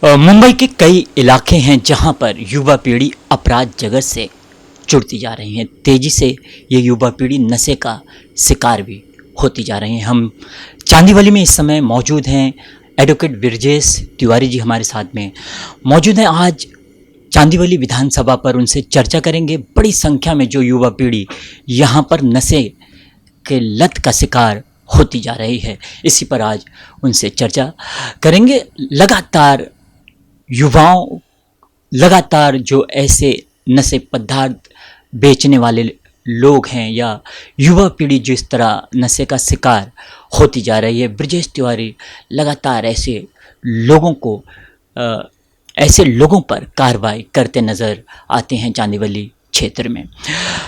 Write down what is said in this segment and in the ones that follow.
मुंबई के कई इलाके हैं जहां पर युवा पीढ़ी अपराध जगत से जुड़ती जा रही है। तेजी से ये युवा पीढ़ी नशे का शिकार भी होती जा रही है। हम चांदीवली में इस समय मौजूद हैं। एडवोकेट ब्रजेश तिवारी जी हमारे साथ में मौजूद हैं। आज चांदीवली विधानसभा पर उनसे चर्चा करेंगे। बड़ी संख्या में जो युवा पीढ़ी यहाँ पर नशे के लत का शिकार होती जा रही है, इसी पर आज उनसे चर्चा करेंगे। लगातार जो ऐसे नशे पदार्थ बेचने वाले लोग हैं या युवा पीढ़ी जिस तरह नशे का शिकार होती जा रही है, ब्रजेश तिवारी लगातार ऐसे लोगों पर कार्रवाई करते नज़र आते हैं चांदीवली क्षेत्र में।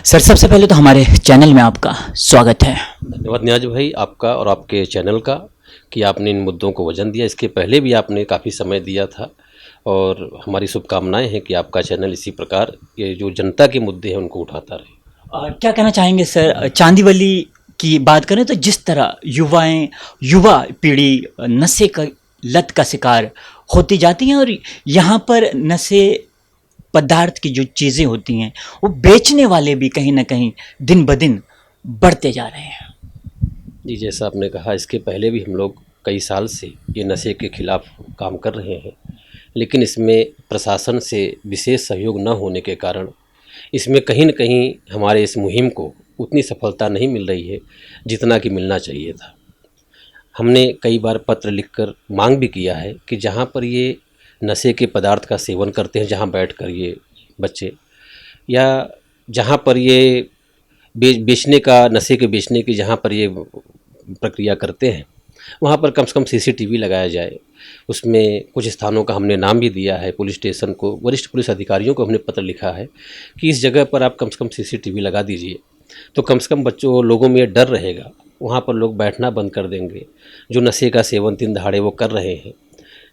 सर, सबसे पहले तो हमारे चैनल में आपका स्वागत है। धन्यवाद नियाज भाई, आपका और आपके चैनल का कि आपने इन मुद्दों को वजन दिया। इसके पहले भी आपने काफ़ी समय दिया था और हमारी शुभकामनाएं हैं कि आपका चैनल इसी प्रकार ये जो जनता के मुद्दे हैं उनको उठाता रहे। क्या कहना चाहेंगे सर, चांदीवली की बात करें तो जिस तरह युवा पीढ़ी नशे का लत का शिकार होती जाती हैं और यहाँ पर नशे पदार्थ की जो चीज़ें होती हैं वो बेचने वाले भी कहीं ना कहीं दिन ब दिन बढ़ते जा रहे हैं। जी, जैसा आपने कहा, इसके पहले भी हम लोग कई साल से ये नशे के खिलाफ काम कर रहे हैं, लेकिन इसमें प्रशासन से विशेष सहयोग न होने के कारण इसमें कहीं न कहीं हमारे इस मुहिम को उतनी सफलता नहीं मिल रही है जितना कि मिलना चाहिए था। हमने कई बार पत्र लिखकर मांग भी किया है कि जहाँ पर ये नशे के पदार्थ का सेवन करते हैं, जहाँ बैठकर ये बच्चे, या जहाँ पर ये बेचने का, नशे के बेचने की जहाँ पर ये प्रक्रिया करते हैं, वहाँ पर कम से कम सीसीटीवी लगाया जाए। उसमें कुछ स्थानों का हमने नाम भी दिया है, पुलिस स्टेशन को, वरिष्ठ पुलिस अधिकारियों को हमने पत्र लिखा है कि इस जगह पर आप कम से कम सीसीटीवी लगा दीजिए, तो कम से कम लोगों में ये डर रहेगा। वहाँ पर लोग बैठना बंद कर देंगे जो नशे का सेवन दिन दहाड़े वो कर रहे हैं,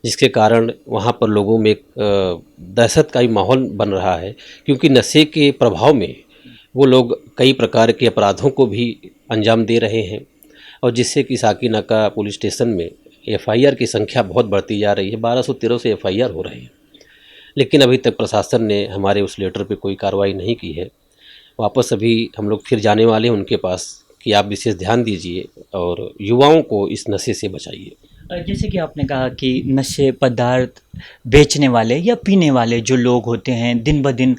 जिसके कारण वहाँ पर लोगों में एक दहशत का ही माहौल बन रहा है, क्योंकि नशे के प्रभाव में वो लोग कई प्रकार के अपराधों को भी अंजाम दे रहे हैं, और जिससे कि साकीनाका पुलिस स्टेशन में एफआईआर की संख्या बहुत बढ़ती जा रही है। 1213 से एफआईआर हो रहे हैं, लेकिन अभी तक प्रशासन ने हमारे उस लेटर पे कोई कार्रवाई नहीं की है। वापस अभी हम लोग फिर जाने वाले हैं उनके पास कि आप विशेष ध्यान दीजिए और युवाओं को इस नशे से बचाइए। जैसे कि आपने कहा कि नशे पदार्थ बेचने वाले या पीने वाले जो लोग होते हैं दिन ब दिन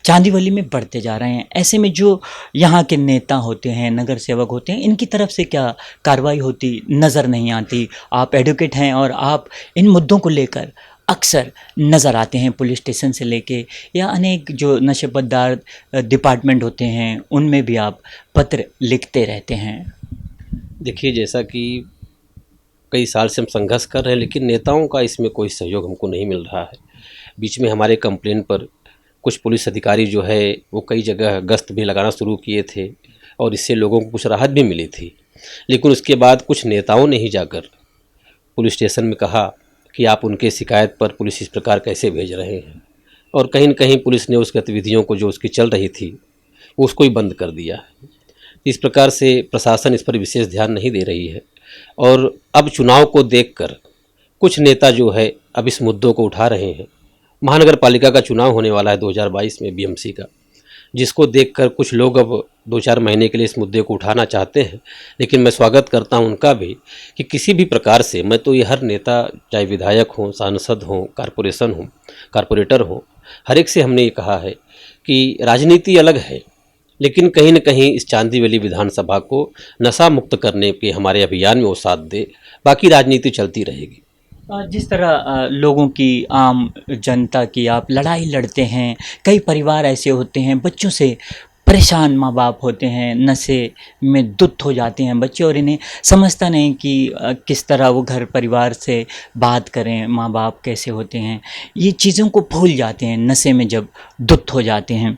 चांदीवली में बढ़ते जा रहे हैं, ऐसे में जो यहाँ के नेता होते हैं, नगर सेवक होते हैं, इनकी तरफ से क्या कार्रवाई होती नज़र नहीं आती? आप एडवोकेट हैं और आप इन मुद्दों को लेकर अक्सर नज़र आते हैं, पुलिस स्टेशन से लेके या अनेक जो नशे पदार्थ डिपार्टमेंट होते हैं उनमें भी आप पत्र लिखते रहते हैं। देखिए, जैसा कि कई साल से हम संघर्ष कर रहे हैं, लेकिन नेताओं का इसमें कोई सहयोग हमको नहीं मिल रहा है। बीच में हमारे कंप्लेन पर कुछ पुलिस अधिकारी जो है वो कई जगह गश्त भी लगाना शुरू किए थे और इससे लोगों को कुछ राहत भी मिली थी, लेकिन उसके बाद कुछ नेताओं ने ही जाकर पुलिस स्टेशन में कहा कि आप उनके शिकायत पर पुलिस इस प्रकार कैसे भेज रहे हैं, और कहीं न कहीं पुलिस ने उस गतिविधियों को जो उसकी चल रही थी उसको ही बंद कर दिया है। इस प्रकार से प्रशासन इस पर विशेष ध्यान नहीं दे रही है, और अब चुनाव को देखकर कुछ नेता जो है अब इस मुद्दों को उठा रहे हैं। महानगर पालिका का चुनाव होने वाला है 2022 में बीएमसी का, जिसको देखकर कुछ लोग अब 2-4 महीने के लिए इस मुद्दे को उठाना चाहते हैं, लेकिन मैं स्वागत करता हूं उनका भी कि किसी भी प्रकार से, मैं तो ये हर नेता, चाहे विधायक हों, सांसद हों, कारपोरेटर हों, हर एक से हमने ये कहा है कि राजनीति अलग है, लेकिन कहीं न कहीं इस चांदीवली विधानसभा को नशा मुक्त करने के हमारे अभियान में वो साथ दे, बाकी राजनीति चलती रहेगी। जिस तरह लोगों की, आम जनता की आप लड़ाई लड़ते हैं, कई परिवार ऐसे होते हैं, बच्चों से परेशान माँ बाप होते हैं, नशे में धुत हो जाते हैं बच्चे और इन्हें समझता नहीं कि किस तरह वो घर परिवार से बात करें, माँ बाप कैसे होते हैं, ये चीज़ों को भूल जाते हैं नशे में जब धुत हो जाते हैं।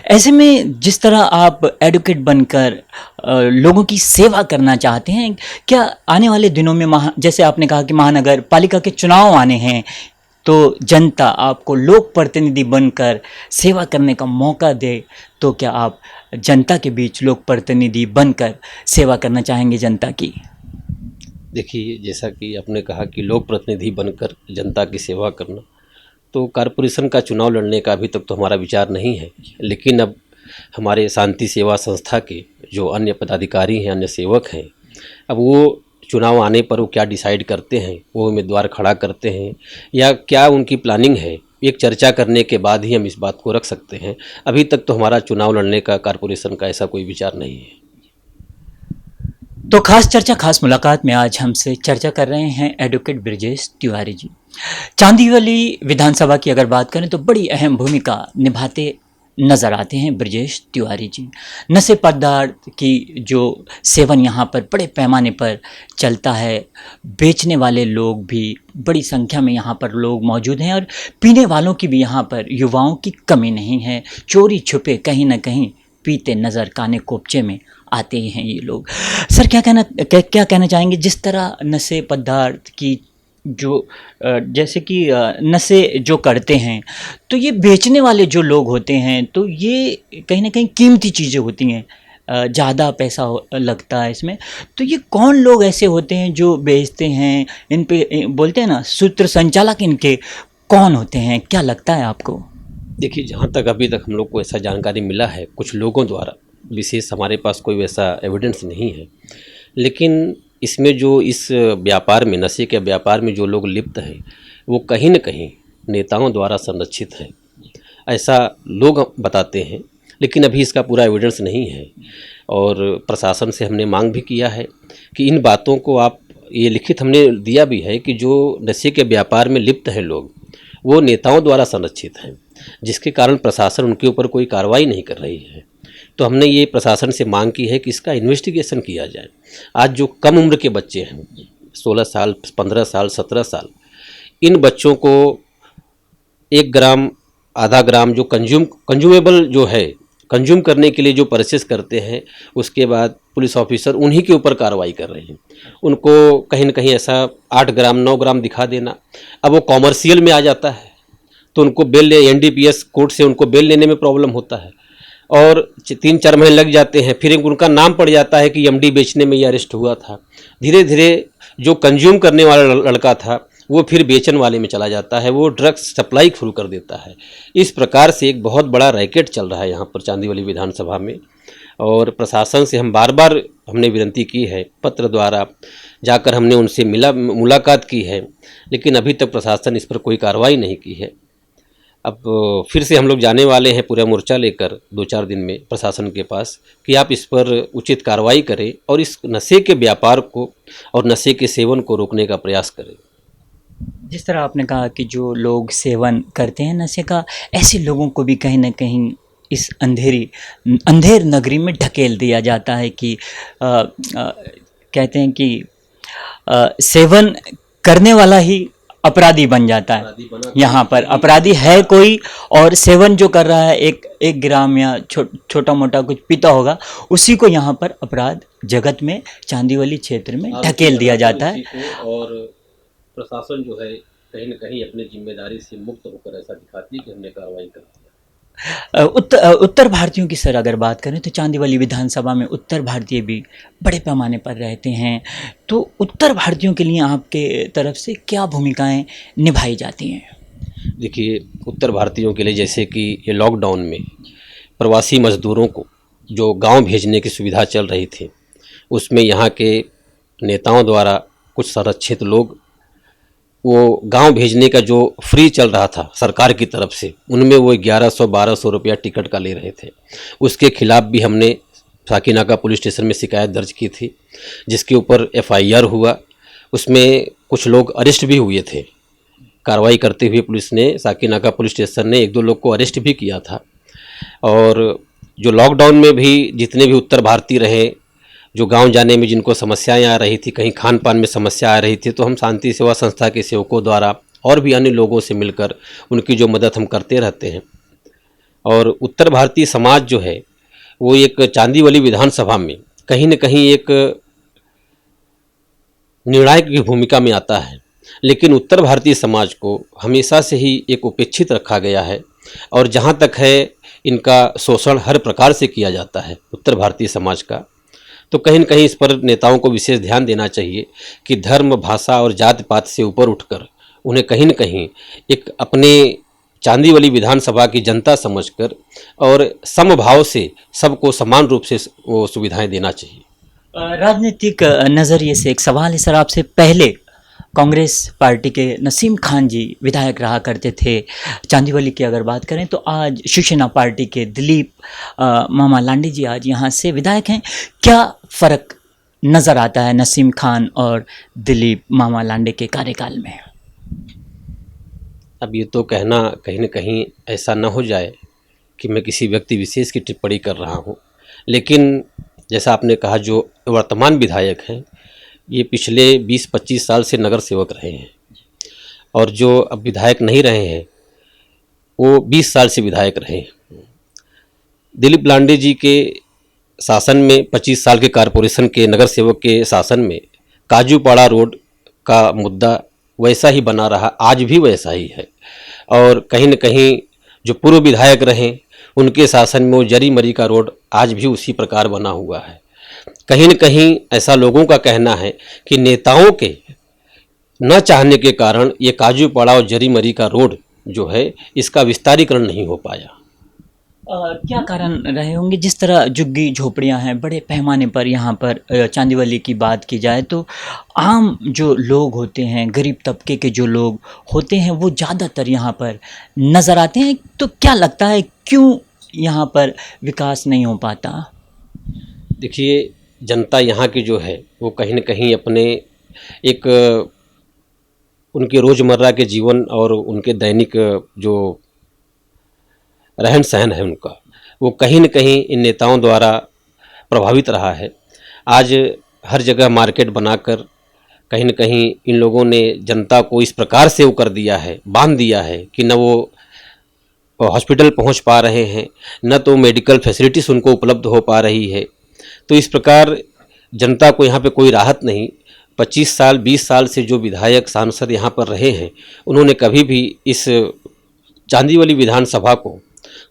ऐसे में जिस तरह आप एडवोकेट बनकर लोगों की सेवा करना चाहते हैं, क्या आने वाले दिनों में जैसे आपने कहा कि महानगर पालिका के चुनाव आने हैं, तो जनता आपको लोक प्रतिनिधि बनकर सेवा करने का मौका दे, तो क्या आप जनता के बीच लोक प्रतिनिधि बनकर सेवा करना चाहेंगे जनता की? देखिए, जैसा कि आपने कहा कि लोक प्रतिनिधि बनकर जनता की सेवा करना, तो कॉरपोरेशन का चुनाव लड़ने का अभी तक तो हमारा विचार नहीं है। लेकिन अब हमारे शांति सेवा संस्था के जो अन्य पदाधिकारी हैं, अन्य सेवक हैं, अब वो चुनाव आने पर वो क्या डिसाइड करते हैं, वो उम्मीदवार खड़ा करते हैं या क्या उनकी प्लानिंग है, एक चर्चा करने के बाद ही हम इस बात को रख सकते हैं। अभी तक तो हमारा चुनाव लड़ने का कॉरपोरेशन का ऐसा कोई विचार नहीं है। तो खास चर्चा खास मुलाकात में आज हमसे चर्चा कर रहे हैं एडवोकेट ब्रजेश तिवारी जी। चांदीवली विधानसभा की अगर बात करें तो बड़ी अहम भूमिका निभाते नजर आते हैं ब्रजेश तिवारी जी। नशे पदार्थ की जो सेवन यहाँ पर बड़े पैमाने पर चलता है, बेचने वाले लोग भी बड़ी संख्या में यहाँ पर लोग मौजूद हैं और पीने वालों की भी यहाँ पर युवाओं की कमी नहीं है। चोरी छुपे कहीं ना कहीं पीते नज़र काने कोपचे में आते हैं ये लोग। सर क्या कहना चाहेंगे, जिस तरह नशे पदार्थ की जो जैसे कि नशे जो करते हैं तो ये बेचने वाले जो लोग होते हैं तो ये कहीं ना कहीं कीमती चीज़ें होती हैं, ज़्यादा पैसा लगता है इसमें, तो ये कौन लोग ऐसे होते हैं जो बेचते हैं, इन पे बोलते हैं ना सूत्र संचालक इनके कौन होते हैं, क्या लगता है आपको? देखिए, जहाँ तक अभी तक हम लोग को ऐसा जानकारी मिला है कुछ लोगों द्वारा, विशेष हमारे पास कोई वैसा एविडेंस नहीं है, लेकिन इसमें जो इस व्यापार में, नशे के व्यापार में जो लोग लिप्त हैं वो कहीं न कहीं नेताओं द्वारा संरक्षित हैं, ऐसा लोग बताते हैं। लेकिन अभी इसका पूरा एविडेंस नहीं है और प्रशासन से हमने मांग भी किया है कि इन बातों को आप, ये लिखित हमने दिया भी है कि जो नशे के व्यापार में लिप्त हैं लोग वो नेताओं द्वारा संरक्षित हैं, जिसके कारण प्रशासन उनके ऊपर कोई कार्रवाई नहीं कर रही है। तो हमने ये प्रशासन से मांग की है कि इसका इन्वेस्टिगेशन किया जाए। आज जो कम उम्र के बच्चे हैं, 16 साल, 15 साल, 17 साल, इन बच्चों को 1 ग्राम, आधा ग्राम जो कंज्यूमेबल जो है, कंज्यूम करने के लिए जो परचेस करते हैं, उसके बाद पुलिस ऑफिसर उन्हीं के ऊपर कार्रवाई कर रहे हैं। उनको कहीं न कहीं ऐसा 8 ग्राम, 9 ग्राम दिखा देना, अब वो कॉमर्शियल में आ जाता है तो उनको बेल, एनडीपीएस कोर्ट से उनको बेल लेने में प्रॉब्लम होता है और 3-4 महीने लग जाते हैं। फिर उनका नाम पड़ जाता है कि एमडी बेचने में ये अरेस्ट हुआ था। धीरे धीरे जो कंज्यूम करने वाला लड़का था वो फिर बेचने वाले में चला जाता है, वो ड्रग्स सप्लाई शुरू कर देता है। इस प्रकार से एक बहुत बड़ा रैकेट चल रहा है यहाँ पर चांदीवली विधानसभा में और प्रशासन से हम बार बार हमने विनती की है, पत्र द्वारा जाकर हमने उनसे मुलाकात की है, लेकिन अभी तक प्रशासन इस पर कोई कार्रवाई नहीं की है। अब फिर से हम लोग जाने वाले हैं पूरा मोर्चा लेकर 2-4 दिन में प्रशासन के पास कि आप इस पर उचित कार्रवाई करें और इस नशे के व्यापार को और नशे के सेवन को रोकने का प्रयास करें। जिस तरह आपने कहा कि जो लोग सेवन करते हैं नशे का, ऐसे लोगों को भी कहीं ना कहीं इस अंधेर नगरी में ढकेल दिया जाता है कि कहते हैं कि सेवन करने वाला ही अपराधी बन जाता है। यहाँ पर अपराधी है कोई और सेवन जो कर रहा है एक ग्राम या छोटा मोटा कुछ पीता होगा, उसी को यहाँ पर अपराध जगत में, चांदीवली क्षेत्र में ढकेल दिया जाता है। और प्रशासन जो है कहीं न कहीं अपनी जिम्मेदारी से मुक्त होकर ऐसा दिखाती है कि हमने कार्रवाई कर दिया। उत्तर भारतीयों की सर अगर बात करें तो चांदीवली विधानसभा में उत्तर भारतीय भी बड़े पैमाने पर रहते हैं, तो उत्तर भारतीयों के लिए आपके तरफ से क्या भूमिकाएं निभाई जाती हैं? देखिए, उत्तर भारतीयों के लिए जैसे कि ये लॉकडाउन में प्रवासी मजदूरों को जो गांव भेजने की सुविधा चल रही थी, उसमें यहाँ के नेताओं द्वारा कुछ संरक्षित लोग वो गांव भेजने का जो फ्री चल रहा था सरकार की तरफ से, उनमें वो 1100-1200 रुपया टिकट का ले रहे थे। उसके खिलाफ भी हमने साकीनाका पुलिस स्टेशन में शिकायत दर्ज की थी, जिसके ऊपर एफआईआर हुआ। उसमें कुछ लोग अरेस्ट भी हुए थे। कार्रवाई करते हुए पुलिस ने, साकीनाका पुलिस स्टेशन ने 1-2 लोग को अरेस्ट भी किया था। और जो लॉकडाउन में भी जितने भी उत्तर भारतीय रहे, जो गांव जाने में जिनको समस्याएं आ रही थी, कहीं खान पान में समस्या आ रही थी, तो हम शांति सेवा संस्था के सेवकों द्वारा और भी अन्य लोगों से मिलकर उनकी जो मदद हम करते रहते हैं। और उत्तर भारतीय समाज जो है वो एक चांदीवली विधानसभा में कहीं न कहीं एक निर्णायक की भूमिका में आता है, लेकिन उत्तर भारतीय समाज को हमेशा से ही एक उपेक्षित रखा गया है और जहाँ तक है इनका शोषण हर प्रकार से किया जाता है उत्तर भारतीय समाज का। तो कहीं न कहीं इस पर नेताओं को विशेष ध्यान देना चाहिए कि धर्म, भाषा और जात पात से ऊपर उठकर उन्हें कहीं न कहीं एक अपने चांदीवली विधानसभा की जनता समझकर और समभाव से सबको समान रूप से वो सुविधाएं देना चाहिए। राजनीतिक नज़रिए से एक सवाल है सर आपसे। पहले कांग्रेस पार्टी के नसीम खान जी विधायक रहा करते थे चांदीवली की अगर बात करें, तो आज शिवसेना पार्टी के दिलीप मामा लांडे जी आज यहाँ से विधायक हैं। क्या फ़र्क नज़र आता है नसीम खान और दिलीप मामा लांडे के कार्यकाल में? अब ये तो कहना कहीं न कहीं ऐसा न हो जाए कि मैं किसी व्यक्ति विशेष की टिप्पणी कर रहा हूँ, लेकिन जैसा आपने कहा जो वर्तमान विधायक हैं ये पिछले 20-25 साल से नगर सेवक रहे हैं और जो अब विधायक नहीं रहे हैं वो 20 साल से विधायक रहे हैं। दिलीप लांडे जी के शासन में 25 साल के कारपोरेशन के नगर सेवक के शासन में काजूपाड़ा रोड का मुद्दा वैसा ही बना रहा, आज भी वैसा ही है। और कहीं न कहीं जो पूर्व विधायक रहे उनके शासन में वो जरी मरी का रोड आज भी उसी प्रकार बना हुआ है। कहीं न कहीं ऐसा लोगों का कहना है कि नेताओं के न चाहने के कारण ये काजूपाड़ा और जरी मरी का रोड जो है इसका विस्तारीकरण नहीं हो पाया। क्या कारण रहे होंगे? जिस तरह झुग्गी झोपड़ियां हैं बड़े पैमाने पर यहाँ पर चांदीवली की बात की जाए तो आम जो लोग होते हैं, गरीब तबके के जो लोग होते हैं वो ज़्यादातर यहाँ पर नज़र आते हैं। तो क्या लगता है क्यों यहाँ पर विकास नहीं हो पाता? देखिए, जनता यहाँ की जो है वो कहीं न कहीं अपने एक उनके रोज़मर्रा के जीवन और उनके दैनिक जो रहन सहन है उनका, वो कहीं न कहीं इन नेताओं द्वारा प्रभावित रहा है। आज हर जगह मार्केट बनाकर कहीं न कहीं इन लोगों ने जनता को इस प्रकार से वो कर दिया है, बांध दिया है कि न वो हॉस्पिटल पहुंच पा रहे हैं, न तो मेडिकल फैसिलिटीज़ उनको उपलब्ध हो पा रही है। तो इस प्रकार जनता को यहाँ पे कोई राहत नहीं। 25 साल 20 साल से जो विधायक सांसद यहाँ पर रहे हैं उन्होंने कभी भी इस चांदीवली विधानसभा को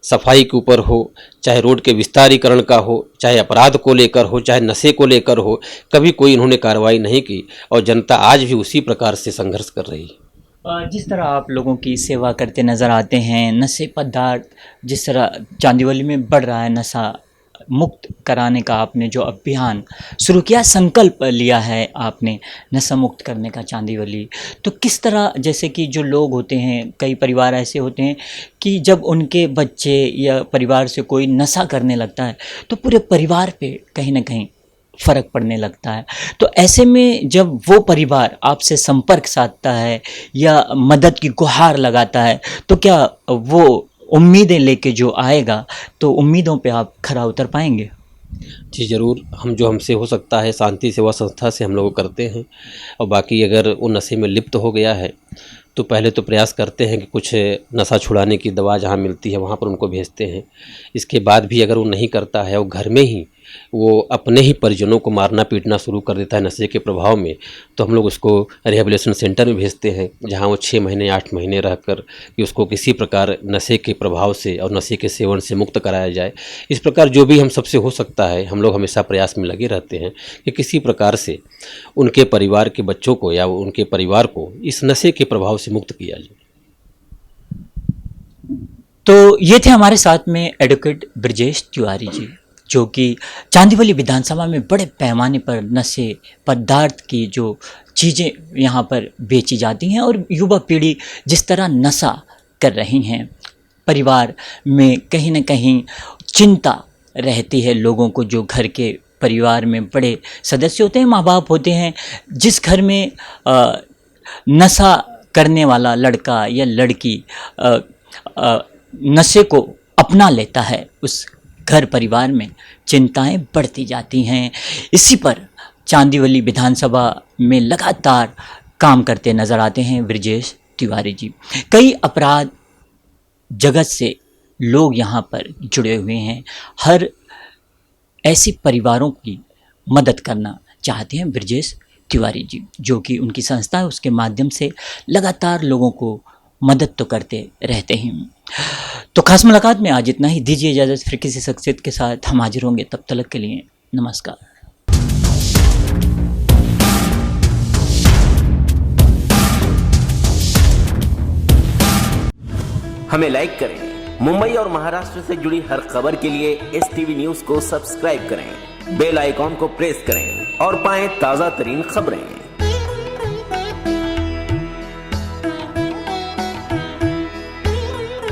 सफाई के ऊपर हो, चाहे रोड के विस्तारीकरण का हो, चाहे अपराध को लेकर हो, चाहे नशे को लेकर हो, कभी कोई इन्होंने कार्रवाई नहीं की और जनता आज भी उसी प्रकार से संघर्ष कर रही है। जिस तरह आप लोगों की सेवा करते नज़र आते हैं, नशे पदार्थ जिस तरह चांदीवली में बढ़ रहा है, नशा मुक्त कराने का आपने जो अभियान शुरू किया, संकल्प लिया है आपने नशा मुक्त करने का चांदीवली, तो किस तरह, जैसे कि जो लोग होते हैं, कई परिवार ऐसे होते हैं कि जब उनके बच्चे या परिवार से कोई नशा करने लगता है तो पूरे परिवार पे कहीं ना कहीं फ़र्क पड़ने लगता है। तो ऐसे में जब वो परिवार आपसे संपर्क साधता है या मदद की गुहार लगाता है तो क्या वो उम्मीदें लेके जो आएगा तो उम्मीदों पे आप खरा उतर पाएंगे? जी ज़रूर, हम जो हमसे हो सकता है शांति सेवा संस्था से हम लोग करते हैं और बाकी अगर वो नशे में लिप्त हो गया है तो पहले तो प्रयास करते हैं कि कुछ नशा छुड़ाने की दवा जहाँ मिलती है वहाँ पर उनको भेजते हैं। इसके बाद भी अगर वो नहीं करता है और घर में ही वो अपने ही परिजनों को मारना पीटना शुरू कर देता है नशे के प्रभाव में, तो हम लोग उसको रिहेबिलिटेशन सेंटर में भेजते हैं जहाँ वो 6 महीने 8 महीने रहकर कि उसको किसी प्रकार नशे के प्रभाव से और नशे के सेवन से मुक्त कराया जाए। इस प्रकार जो भी हम सबसे हो सकता है हम लोग हमेशा प्रयास में लगे रहते हैं कि किसी प्रकार से उनके परिवार के बच्चों को या उनके परिवार को इस नशे के प्रभाव से मुक्त किया जाए। तो ये थे हमारे साथ में एडवोकेट ब्रजेश तिवारी जी, जो कि चांदीवली विधानसभा में बड़े पैमाने पर नशे पदार्थ की जो चीज़ें यहाँ पर बेची जाती हैं और युवा पीढ़ी जिस तरह नशा कर रही हैं, परिवार में कहीं ना कहीं चिंता रहती है लोगों को। जो घर के परिवार में बड़े सदस्य होते हैं, माँ बाप होते हैं, जिस घर में नशा करने वाला लड़का या लड़की नशे को अपना लेता है, उस घर परिवार में चिंताएं बढ़ती जाती हैं। इसी पर चांदीवली विधानसभा में लगातार काम करते नज़र आते हैं ब्रजेश तिवारी जी। कई अपराध जगत से लोग यहाँ पर जुड़े हुए हैं, हर ऐसे परिवारों की मदद करना चाहते हैं ब्रजेश तिवारी जी, जो कि उनकी संस्था है, उसके माध्यम से लगातार लोगों को मदद तो करते रहते हैं। तो खास मुलाकात में आज इतना ही। दीजिए इजाज़त, फिर किसी शख्सियत के साथ हम हाजिर होंगे। तब तक के लिए नमस्कार। हमें लाइक करें। मुंबई और महाराष्ट्र से जुड़ी हर खबर के लिए STV न्यूज को सब्सक्राइब करें, बेल आइकॉन को प्रेस करें और पाएं ताजा तरीन खबरें।